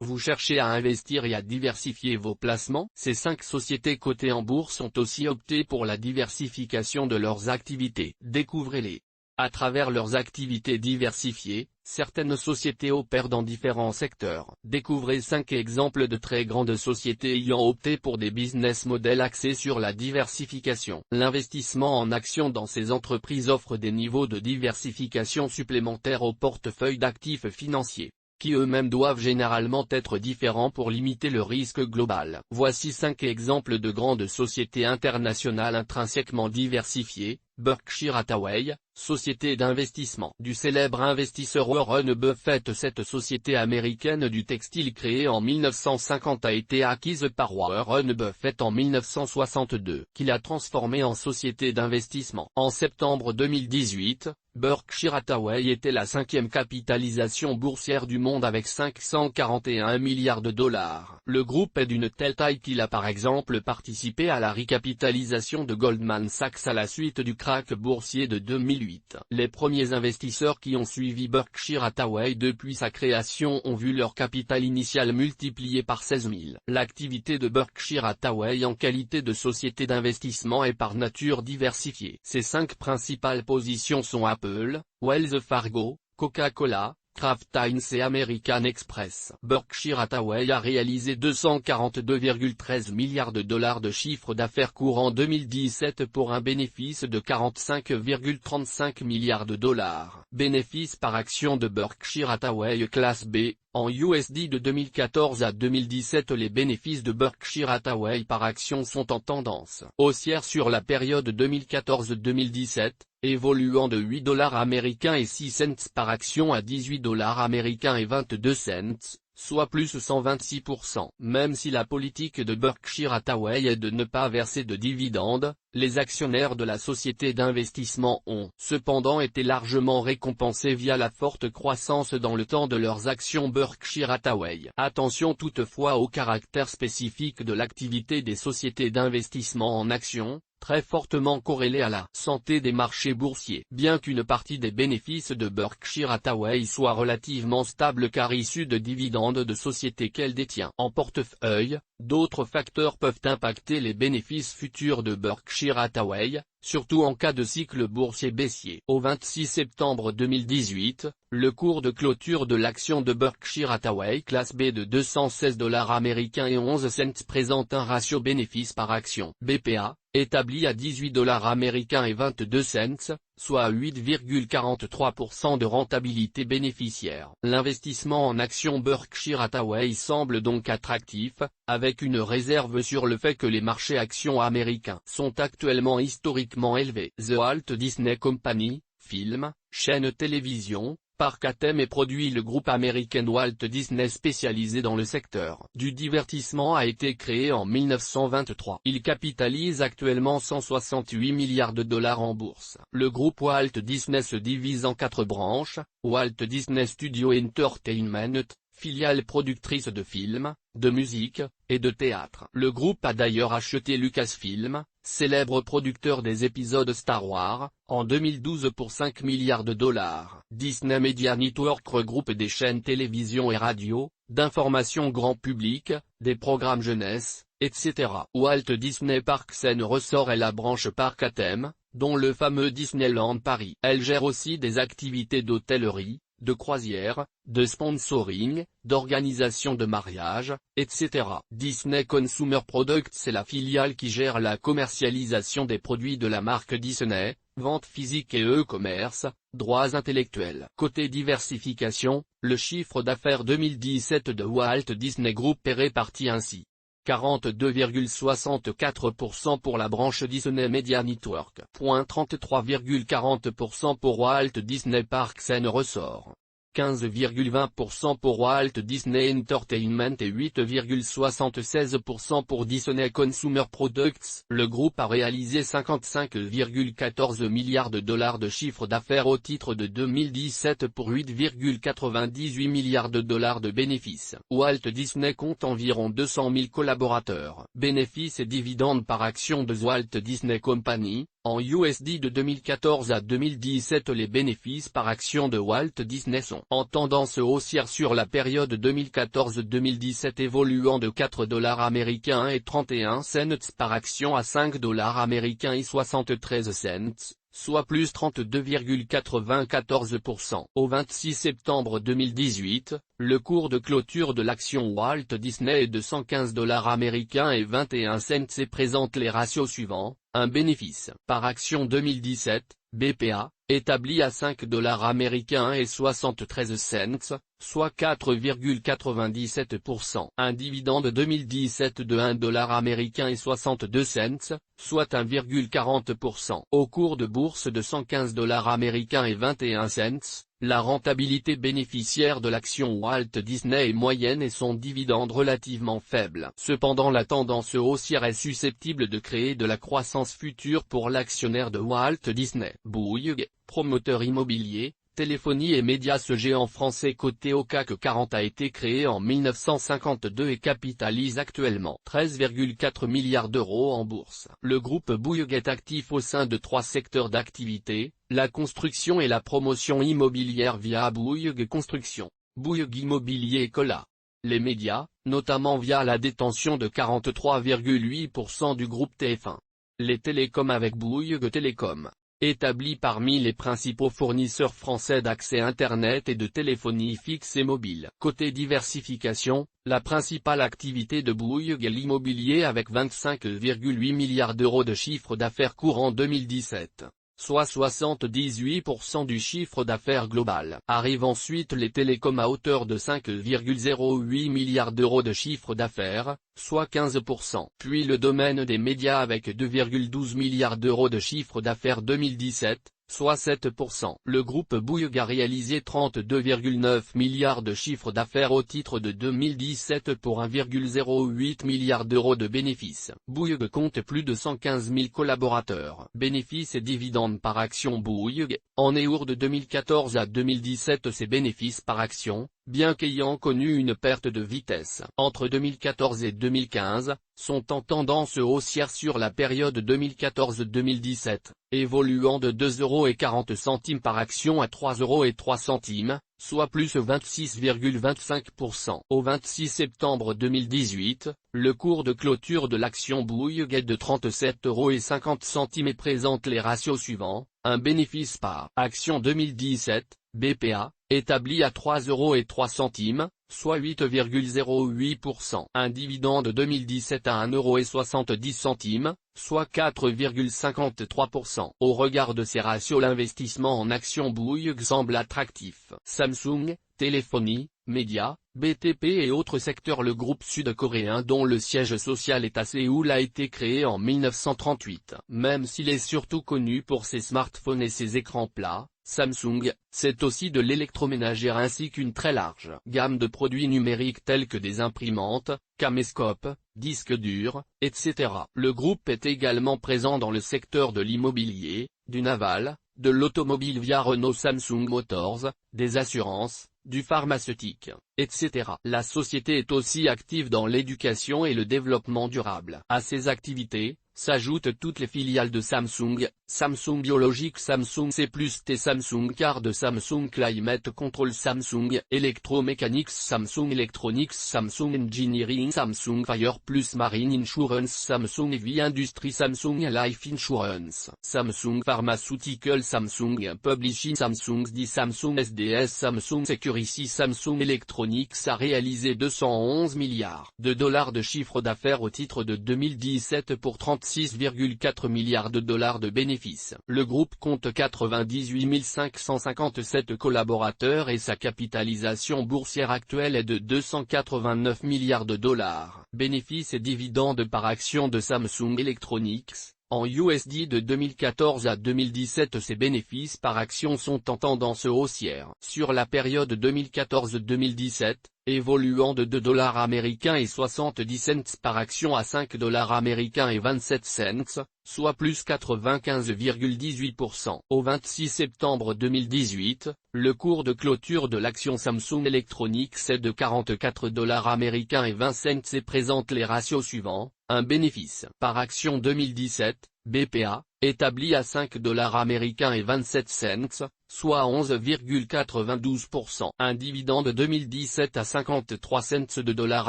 Vous cherchez à investir et à diversifier vos placements? Ces 5 sociétés cotées en bourse ont aussi opté pour la diversification de leurs activités. Découvrez-les. À travers leurs activités diversifiées, certaines sociétés opèrent dans différents secteurs. Découvrez 5 exemples de très grandes sociétés ayant opté pour des business models axés sur la diversification. L'investissement en actions dans ces entreprises offre des niveaux de diversification supplémentaires au portefeuille d'actifs financiers, qui eux-mêmes doivent généralement être différents pour limiter le risque global. Voici 5 exemples de grandes sociétés internationales intrinsèquement diversifiées. Berkshire Hathaway, société d'investissement du célèbre investisseur Warren Buffett. Cette société américaine du textile créée en 1950 a été acquise par Warren Buffett en 1962, qu'il a transformée en société d'investissement. En septembre 2018, Berkshire Hathaway était la 5e capitalisation boursière du monde avec 541 milliards de dollars. Le groupe est d'une telle taille qu'il a par exemple participé à la recapitalisation de Goldman Sachs à la suite du krach boursier de 2008. Les premiers investisseurs qui ont suivi Berkshire Hathaway depuis sa création ont vu leur capital initial multiplié par 16 000. L'activité de Berkshire Hathaway en qualité de société d'investissement est par nature diversifiée. Ses 5 principales positions sont Apple, Wells Fargo, Coca-Cola, Kraft Heinz et American Express. Berkshire Hathaway a réalisé 242,13 milliards de dollars de chiffre d'affaires courant 2017 pour un bénéfice de 45,35 milliards de dollars. Bénéfice par action de Berkshire Hathaway classe B. En USD de 2014 à 2017, les bénéfices de Berkshire Hathaway par action sont en tendance haussière sur la période 2014-2017, évoluant de 8 $ américains et 6 cents par action à 18 $ américains et 22 cents, soit plus 126%. Même si la politique de Berkshire Hathaway est de ne pas verser de dividendes, les actionnaires de la société d'investissement ont cependant été largement récompensés via la forte croissance dans le temps de leurs actions Berkshire Hathaway. Attention toutefois au caractère spécifique de l'activité des sociétés d'investissement en actions, très fortement corrélée à la santé des marchés boursiers. Bien qu'une partie des bénéfices de Berkshire Hathaway soit relativement stable car issue de dividendes de sociétés qu'elle détient en portefeuille, d'autres facteurs peuvent impacter les bénéfices futurs de Berkshire Hathaway, surtout en cas de cycle boursier baissier. Au 26 septembre 2018, le cours de clôture de l'action de Berkshire Hathaway classe B de 216 $ américains et 11 cents présente un ratio bénéfice par action BPA, établi à 18 $ américains et 22 cents, soit 8,43% de rentabilité bénéficiaire. L'investissement en actions Berkshire Hathaway semble donc attractif, avec une réserve sur le fait que les marchés actions américains sont actuellement historiquement élevés. The Walt Disney Company, film, chaîne télévision, parc à thème et produit. Le groupe américain Walt Disney spécialisé dans le secteur du divertissement a été créé en 1923. Il capitalise actuellement 168 milliards de dollars en bourse. Le groupe Walt Disney se divise en 4 branches: Walt Disney Studio Entertainment, filiale productrice de films, de musique, et de théâtre. Le groupe a d'ailleurs acheté Lucasfilm, célèbre producteur des épisodes Star Wars, en 2012 pour 5 milliards de dollars. Disney Media Network regroupe des chaînes télévision et radio, d'information grand public, des programmes jeunesse, etc. Walt Disney Parks and Resorts est la branche parc à thème, dont le fameux Disneyland Paris. Elle gère aussi des activités d'hôtellerie, de croisière, de sponsoring, d'organisation de mariage, etc. Disney Consumer Products est la filiale qui gère la commercialisation des produits de la marque Disney, vente physique et e-commerce, droits intellectuels. Côté diversification, le chiffre d'affaires 2017 de Walt Disney Group est réparti ainsi: 42,64% pour la branche Disney Media Network, 33,40% pour Walt Disney Parks and Resorts, 15,20% pour Walt Disney Entertainment et 8,76% pour Disney Consumer Products. Le groupe a réalisé 55,14 milliards de dollars de chiffre d'affaires au titre de 2017 pour 8,98 milliards de dollars de bénéfices. Walt Disney compte environ 200 000 collaborateurs. Bénéfices et dividendes par action de Walt Disney Company. En USD de 2014 à 2017, les bénéfices par action de Walt Disney sont en tendance haussière sur la période 2014-2017 évoluant de 4 $ américains et 31 cents par action à 5 $ américains et 73 cents, soit plus 32,94%. Au 26 septembre 2018, le cours de clôture de l'action Walt Disney est de 115 $ américains et 21 cents et présente les ratios suivants: un bénéfice par action 2017, BPA, établi à 5 $ américains et 73 cents, soit 4,97%. Un dividende 2017 de 1 $ américain et 62 cents, soit 1,40%. Au cours de bourse de 115 $ américains et 21 cents, la rentabilité bénéficiaire de l'action Walt Disney est moyenne et son dividende relativement faible. Cependant, la tendance haussière est susceptible de créer de la croissance future pour l'actionnaire de Walt Disney. Bouygues, promoteur immobilier, téléphonie et médias. Ce géant français coté au CAC 40 a été créé en 1952 et capitalise actuellement 13,4 milliards d'euros en bourse. Le groupe Bouygues est actif au sein de 3 secteurs d'activité: la construction et la promotion immobilière via Bouygues Construction, Bouygues Immobilier et Colas. Les médias, notamment via la détention de 43,8% du groupe TF1. Les télécoms avec Bouygues Télécom, établi parmi les principaux fournisseurs français d'accès Internet et de téléphonie fixe et mobile. Côté diversification, la principale activité de Bouygues est l'immobilier avec 25,8 milliards d'euros de chiffre d'affaires courant 2017. Soit 78% du chiffre d'affaires global. Arrivent ensuite les télécoms à hauteur de 5,08 milliards d'euros de chiffre d'affaires, soit 15%. Puis le domaine des médias avec 2,12 milliards d'euros de chiffre d'affaires 2017, soit 7%. Le groupe Bouygues a réalisé 32,9 milliards de chiffre d'affaires au titre de 2017 pour 1,08 milliard d'euros de bénéfices. Bouygues compte plus de 115 000 collaborateurs. Bénéfices et dividendes par action. Bouygues, en EUR de 2014 à 2017. Ses bénéfices par action, bien qu'ayant connu une perte de vitesse entre 2014 et 2015, sont en tendance haussière sur la période 2014-2017, évoluant de 2,40 € par action à 3,03 €, soit plus 26,25%. Au 26 septembre 2018, le cours de clôture de l'action Bouygues est de 37,50 € et présente les ratios suivants: un bénéfice par action 2017, BPA, établi à 3,03 €, soit 8,08%. Un dividende 2017 à 1,70 €, soit 4,53%. Au regard de ces ratios, l'investissement en actions Bouygues semble attractif. Samsung, téléphonie, médias, BTP et autres secteurs. Le groupe sud-coréen dont le siège social est à Séoul a été créé en 1938. Même s'il est surtout connu pour ses smartphones et ses écrans plats, Samsung, c'est aussi de l'électroménager ainsi qu'une très large gamme de produits numériques tels que des imprimantes, caméscopes, disques durs, etc. Le groupe est également présent dans le secteur de l'immobilier, du naval, de l'automobile via Renault Samsung Motors, des assurances, du pharmaceutique, etc. La société est aussi active dans l'éducation et le développement durable. À ces activités s'ajoutent toutes les filiales de Samsung, Samsung Biologique, Samsung C+T, Samsung Card, Samsung Climate Control, Samsung Electromechanics, Samsung Electronics, Samsung Engineering, Samsung Fire Plus Marine Insurance, Samsung Heavy Industry, Samsung Life Insurance, Samsung Pharmaceutical, Samsung Publishing, Samsung SDI, Samsung SDS, Samsung Security. Samsung Electronics a réalisé 211 milliards de dollars de chiffre d'affaires au titre de 2017 pour 36,4 milliards de dollars de bénéfices. Le groupe compte 98 557 collaborateurs et sa capitalisation boursière actuelle est de 289 milliards de dollars. Bénéfices et dividendes par action de Samsung Electronics. En USD de 2014 à 2017, ses bénéfices par action sont en tendance haussière. Sur la période 2014-2017, évoluant de 2 $ américains et 70 cents par action à 5 $ américains et 27 cents, soit plus 95,18%. Au 26 septembre 2018, le cours de clôture de l'action Samsung Electronics est de 44 $ américains et 20 cents et présente les ratios suivants: un bénéfice par action 2017, BPA, établi à $5 américains et 27 cents, soit 11,92%. Un dividende 2017 à 53 cents de dollars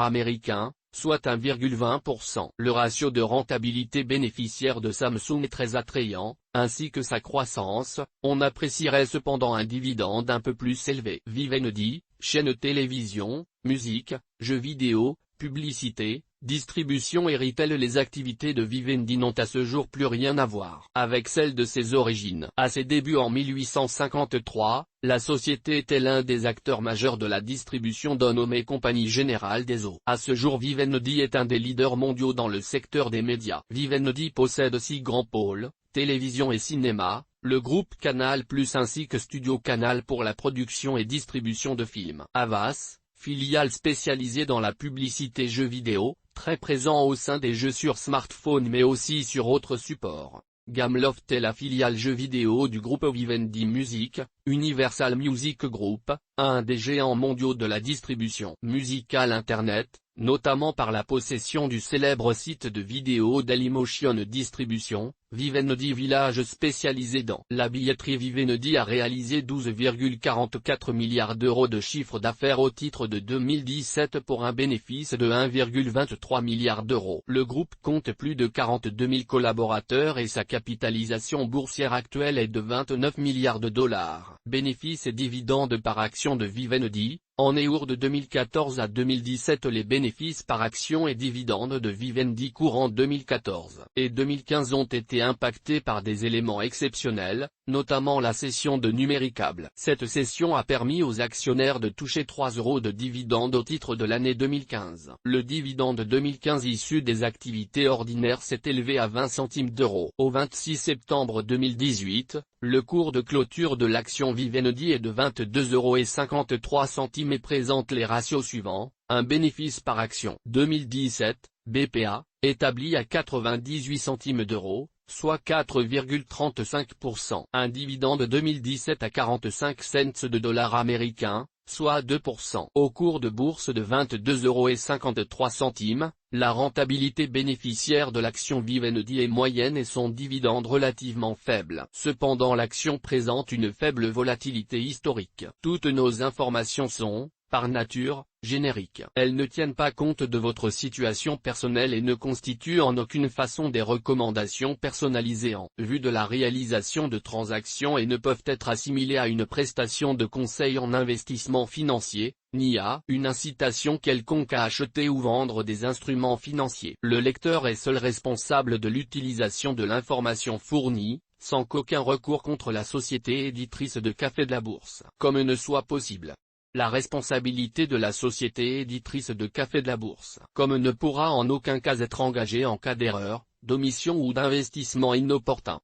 américains, soit 1,20%. Le ratio de rentabilité bénéficiaire de Samsung est très attrayant, ainsi que sa croissance. On apprécierait cependant un dividende un peu plus élevé. Vivendi, chaîne télévision, musique, jeux vidéo, publicité, distribution et retail. Les activités de Vivendi n'ont à ce jour plus rien à voir avec celles de ses origines. À ses débuts en 1853, la société était l'un des acteurs majeurs de la distribution d'eau nommée Compagnie Générale des Eaux. À ce jour, Vivendi est un des leaders mondiaux dans le secteur des médias. Vivendi possède 6 grands pôles, télévision et cinéma, le groupe Canal+ ainsi que Studio Canal pour la production et distribution de films. Havas, filiale spécialisée dans la publicité jeux vidéo, très présent au sein des jeux sur smartphone mais aussi sur autres supports. Gameloft est la filiale jeux vidéo du groupe Vivendi Music, Universal Music Group, un des géants mondiaux de la distribution musicale Internet, notamment par la possession du célèbre site de vidéo Dailymotion Distribution. Vivendi Village spécialisé dans la billetterie. Vivendi a réalisé 12,44 milliards d'euros de chiffre d'affaires au titre de 2017 pour un bénéfice de 1,23 milliard d'euros. Le groupe compte plus de 42 000 collaborateurs et sa capitalisation boursière actuelle est de 29 milliards de dollars. Bénéfices et dividendes par action de Vivendi. En août de 2014 à 2017, les bénéfices par action et dividendes de Vivendi courant 2014 et 2015 ont été impactés par des éléments exceptionnels, notamment la cession de Numéricable. Cette cession a permis aux actionnaires de toucher 3 € de dividendes au titre de l'année 2015. Le dividende 2015 issu des activités ordinaires s'est élevé à 20 centimes d'euros. Au 26 septembre 2018, le cours de clôture de l'action Vivendi est de 22,53 € et présente les ratios suivants: un bénéfice par action 2017, BPA, établi à 98 centimes d'euros, soit 4,35%. Un dividende 2017 à 45 cents de dollars américains, soit 2%. Au cours de bourse de 22,53 €, la rentabilité bénéficiaire de l'action Vivendi est moyenne et son dividende relativement faible. Cependant, l'action présente une faible volatilité historique. Toutes nos informations sont, par nature, génériques. Elles ne tiennent pas compte de votre situation personnelle et ne constituent en aucune façon des recommandations personnalisées en vue de la réalisation de transactions et ne peuvent être assimilées à une prestation de conseil en investissement financier, ni à une incitation quelconque à acheter ou vendre des instruments financiers. Le lecteur est seul responsable de l'utilisation de l'information fournie, sans qu'aucun recours contre la société éditrice de Café de la Bourse, comme ne soit possible. La responsabilité de la société éditrice de Café de la Bourse, comme ne pourra en aucun cas être engagée en cas d'erreur, d'omission ou d'investissement inopportun.